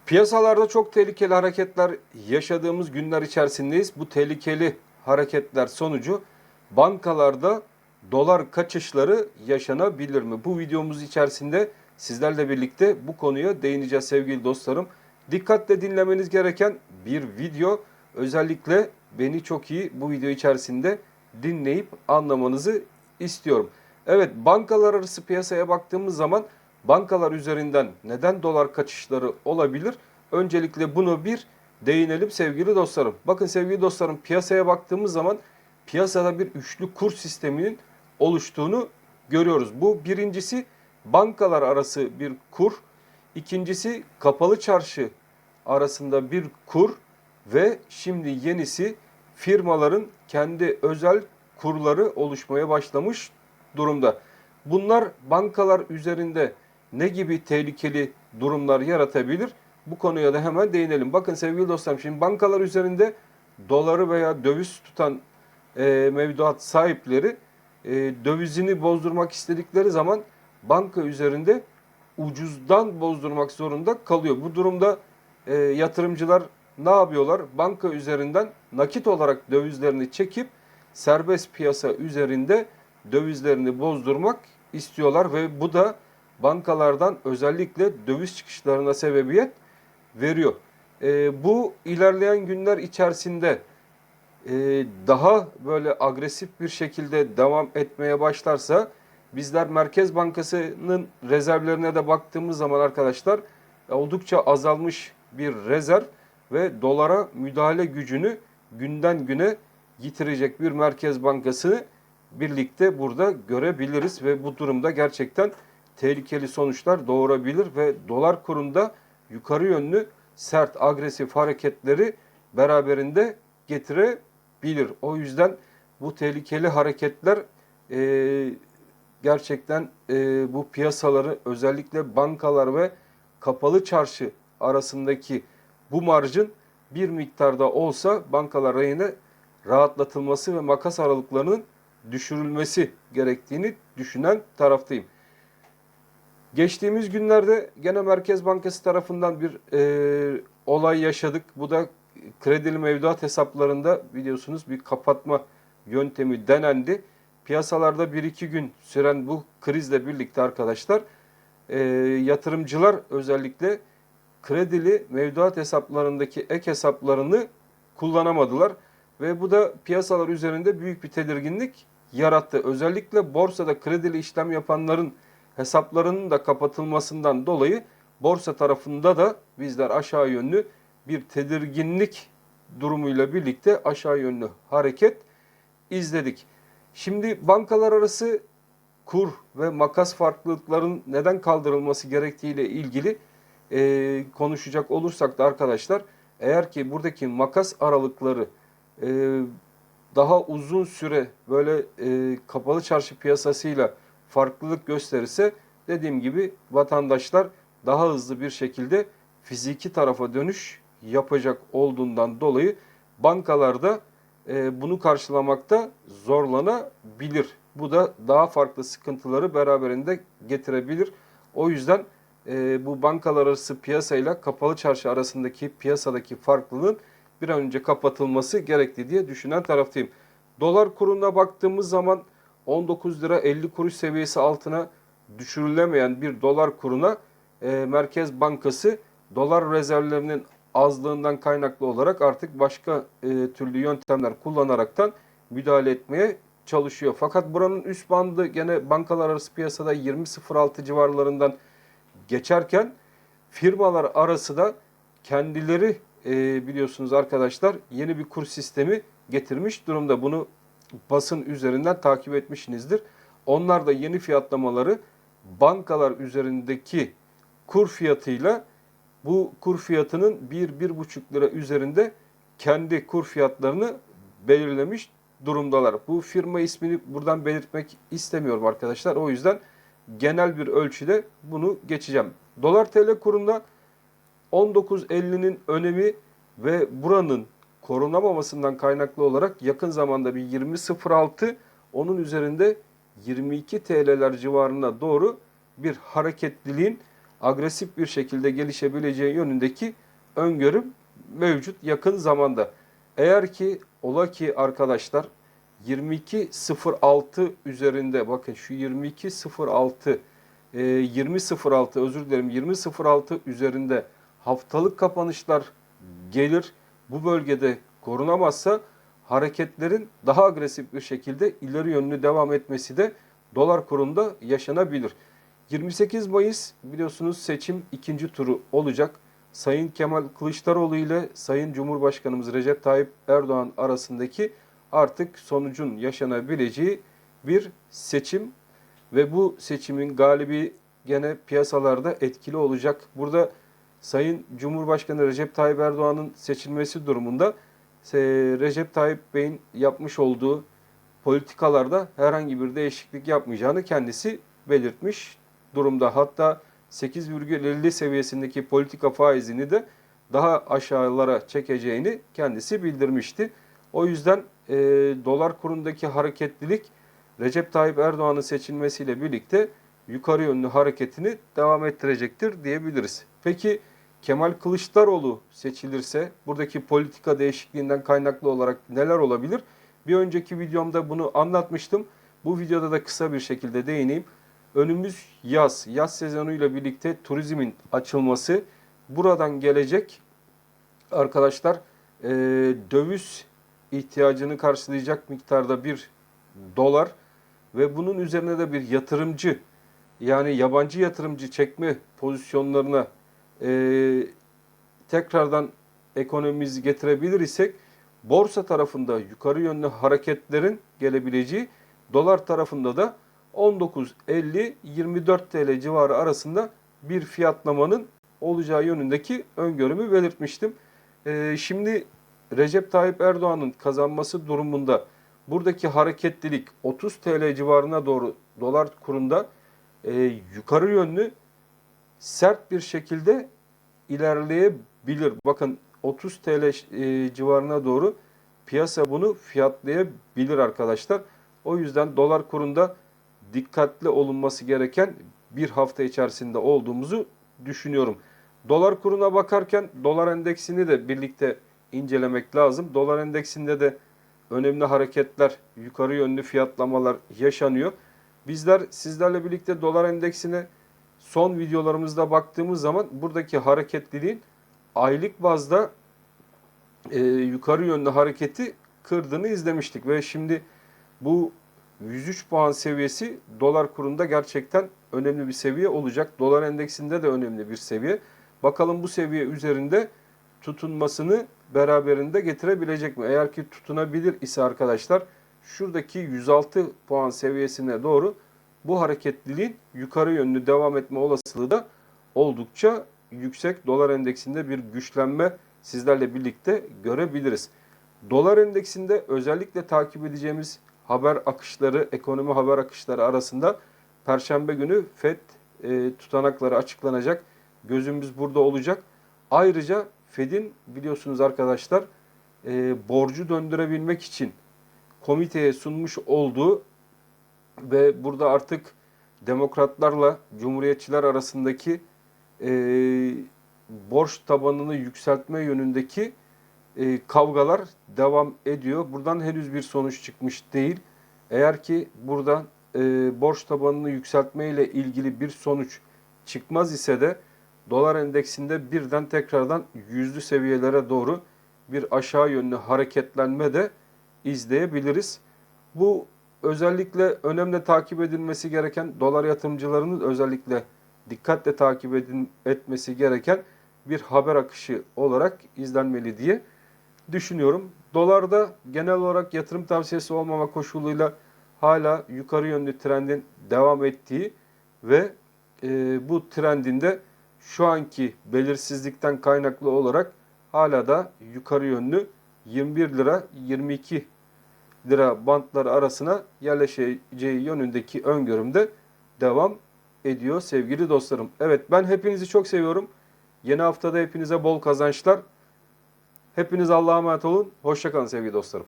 Piyasalarda çok tehlikeli hareketler yaşadığımız günler içerisindeyiz. Bu tehlikeli hareketler sonucu bankalarda dolar kaçışları yaşanabilir mi? Bu videomuz içerisinde sizlerle birlikte bu konuya değineceğiz sevgili dostlarım. Dikkatle dinlemeniz gereken bir video. Özellikle beni çok iyi bu video içerisinde dinleyip anlamanızı istiyorum. Evet, bankalar arası piyasaya baktığımız zaman bankalar üzerinden neden dolar kaçışları olabilir? Öncelikle bunu bir değinelim sevgili dostlarım. Bakın sevgili dostlarım, piyasaya baktığımız zaman piyasada bir üçlü kur sisteminin oluştuğunu görüyoruz. Bu birincisi bankalar arası bir kur, ikincisi kapalı çarşı arasında bir kur ve şimdi yenisi firmaların kendi özel kurları oluşmaya başlamış durumda. Bunlar bankalar üzerinde ne gibi tehlikeli durumlar yaratabilir? Bu konuya da hemen değinelim. Bakın sevgili dostlarım, şimdi bankalar üzerinde doları veya döviz tutan mevduat sahipleri dövizini bozdurmak istedikleri zaman banka üzerinde ucuzdan bozdurmak zorunda kalıyor. Bu durumda yatırımcılar ne yapıyorlar? Banka üzerinden nakit olarak dövizlerini çekip serbest piyasa üzerinde dövizlerini bozdurmak istiyorlar ve bu da bankalardan özellikle döviz çıkışlarına sebebiyet veriyor. Bu ilerleyen günler içerisinde daha böyle agresif bir şekilde devam etmeye başlarsa bizler Merkez Bankası'nın rezervlerine de baktığımız zaman arkadaşlar oldukça azalmış bir rezerv ve dolara müdahale gücünü günden güne yitirecek bir Merkez Bankası'nı birlikte burada görebiliriz ve bu durumda gerçekten tehlikeli sonuçlar doğurabilir ve dolar kurunda yukarı yönlü sert agresif hareketleri beraberinde getirebilir. O yüzden bu tehlikeli hareketler gerçekten bu piyasaları özellikle bankalar ve kapalı çarşı arasındaki bu marjın bir miktarda olsa bankalar rayına rahatlatılması ve makas aralıklarının düşürülmesi gerektiğini düşünen taraftayım. Geçtiğimiz günlerde gene Merkez Bankası tarafından bir olay yaşadık. Bu da kredili mevduat hesaplarında biliyorsunuz bir kapatma yöntemi denendi. Piyasalarda 1-2 gün süren bu krizle birlikte arkadaşlar yatırımcılar özellikle kredili mevduat hesaplarındaki ek hesaplarını kullanamadılar. Ve bu da piyasalar üzerinde büyük bir tedirginlik yarattı. Özellikle borsada kredili işlem yapanların hesaplarının da kapatılmasından dolayı borsa tarafında da bizler aşağı yönlü bir tedirginlik durumuyla birlikte aşağı yönlü hareket izledik. Şimdi bankalar arası kur ve makas farklılıklarının neden kaldırılması gerektiği ile ilgili konuşacak olursak da arkadaşlar, eğer ki buradaki makas aralıkları daha uzun süre böyle kapalı çarşı piyasasıyla farklılık gösterirse dediğim gibi vatandaşlar daha hızlı bir şekilde fiziki tarafa dönüş yapacak olduğundan dolayı bankalarda bunu karşılamakta zorlanabilir. Bu da daha farklı sıkıntıları beraberinde getirebilir. O yüzden bu bankalar arası piyasayla kapalı çarşı arasındaki piyasadaki farklılığın bir an önce kapatılması gerekli diye düşünen taraftayım. Dolar kuruna baktığımız zaman 19 lira 50 kuruş seviyesi altına düşürülemeyen bir dolar kuruna Merkez Bankası dolar rezervlerinin azlığından kaynaklı olarak artık başka türlü yöntemler kullanaraktan müdahale etmeye çalışıyor. Fakat buranın üst bandı gene bankalar arası piyasada 20.06 civarlarından geçerken firmalar arası da kendileri biliyorsunuz arkadaşlar yeni bir kur sistemi getirmiş durumda. Bunu basın üzerinden takip etmişsinizdir. Onlar da yeni fiyatlamaları bankalar üzerindeki kur fiyatıyla bu kur fiyatının 1-1,5 lira üzerinde kendi kur fiyatlarını belirlemiş durumdalar. Bu firma ismini buradan belirtmek istemiyorum arkadaşlar. O yüzden genel bir ölçüde bunu geçeceğim. Dolar TL kurunda 19.50'nin önemi ve buranın korunamamasından kaynaklı olarak yakın zamanda bir 20.06, onun üzerinde 22 TL'ler civarına doğru bir hareketliliğin agresif bir şekilde gelişebileceği yönündeki öngörüm mevcut yakın zamanda. Eğer ki ola ki arkadaşlar 22.06 üzerinde, bakın şu 22.06 20.06 özür dilerim 20.06 üzerinde haftalık kapanışlar gelir, bu bölgede korunamazsa hareketlerin daha agresif bir şekilde ileri yönlü devam etmesi de dolar kurunda yaşanabilir. 28 Mayıs biliyorsunuz seçim ikinci turu olacak. Sayın Kemal Kılıçdaroğlu ile Sayın Cumhurbaşkanımız Recep Tayyip Erdoğan arasındaki artık sonucun yaşanabileceği bir seçim ve bu seçimin galibi gene piyasalarda etkili olacak. Burada Sayın Cumhurbaşkanı Recep Tayyip Erdoğan'ın seçilmesi durumunda Recep Tayyip Bey'in yapmış olduğu politikalarda herhangi bir değişiklik yapmayacağını kendisi belirtmiş durumda. Hatta 8,50 seviyesindeki politika faizini de daha aşağılara çekeceğini kendisi bildirmişti. O yüzden dolar kurundaki hareketlilik Recep Tayyip Erdoğan'ın seçilmesiyle birlikte yukarı yönlü hareketini devam ettirecektir diyebiliriz. Peki Kemal Kılıçdaroğlu seçilirse buradaki politika değişikliğinden kaynaklı olarak neler olabilir? Bir önceki videomda bunu anlatmıştım. Bu videoda da kısa bir şekilde değineyim. Önümüz yaz sezonuyla birlikte turizmin açılması, buradan gelecek arkadaşlar döviz ihtiyacını karşılayacak miktarda bir dolar ve bunun üzerine de bir yatırımcı, yani yabancı yatırımcı çekme pozisyonlarına tekrardan ekonomimizi getirebilir isek borsa tarafında yukarı yönlü hareketlerin gelebileceği, dolar tarafında da 19.50-24 TL civarı arasında bir fiyatlamanın olacağı yönündeki öngörümü belirtmiştim. Şimdi Recep Tayyip Erdoğan'ın kazanması durumunda buradaki hareketlilik 30 TL civarına doğru dolar kurunda yukarı yönlü sert bir şekilde ilerleyebilir. Bakın 30 TL civarına doğru piyasa bunu fiyatlayabilir arkadaşlar. O yüzden dolar kurunda dikkatli olunması gereken bir hafta içerisinde olduğumuzu düşünüyorum. Dolar kuruna bakarken dolar endeksini de birlikte incelemek lazım. Dolar endeksinde de önemli hareketler, yukarı yönlü fiyatlamalar yaşanıyor. Bizler sizlerle birlikte dolar endeksine son videolarımızda baktığımız zaman buradaki hareketliliğin aylık bazda yukarı yönlü hareketi kırdığını izlemiştik. Ve şimdi bu 103 puan seviyesi dolar kurunda gerçekten önemli bir seviye olacak. Dolar endeksinde de önemli bir seviye. Bakalım bu seviye üzerinde tutunmasını beraberinde getirebilecek mi? Eğer ki tutunabilir ise arkadaşlar şuradaki 106 puan seviyesine doğru bu hareketliliğin yukarı yönlü devam etme olasılığı da oldukça yüksek. Dolar endeksinde bir güçlenme sizlerle birlikte görebiliriz. Dolar endeksinde özellikle takip edeceğimiz haber akışları, ekonomi haber akışları arasında Perşembe günü FED tutanakları açıklanacak. Gözümüz burada olacak. Ayrıca FED'in biliyorsunuz arkadaşlar borcu döndürebilmek için komiteye sunmuş olduğu ve burada artık demokratlarla cumhuriyetçiler arasındaki borç tabanını yükseltme yönündeki kavgalar devam ediyor. Buradan henüz bir sonuç çıkmış değil. Eğer ki buradan borç tabanını yükseltme ile ilgili bir sonuç çıkmaz ise de dolar endeksinde birden tekrardan yüzlü seviyelere doğru bir aşağı yönlü hareketlenme de izleyebiliriz. Bu özellikle önemli takip edilmesi gereken, dolar yatırımcılarının özellikle dikkatle takip etmesi gereken bir haber akışı olarak izlenmeli diye düşünüyorum. Dolarda genel olarak yatırım tavsiyesi olmama koşuluyla hala yukarı yönlü trendin devam ettiği ve bu trendinde şu anki belirsizlikten kaynaklı olarak hala da yukarı yönlü 21 lira 22 lira bantları arasına yerleşeceği yönündeki öngörümde devam ediyor sevgili dostlarım. Evet, ben hepinizi çok seviyorum. Yeni haftada hepinize bol kazançlar. Hepiniz Allah'a emanet olun. Hoşça kalın sevgili dostlarım.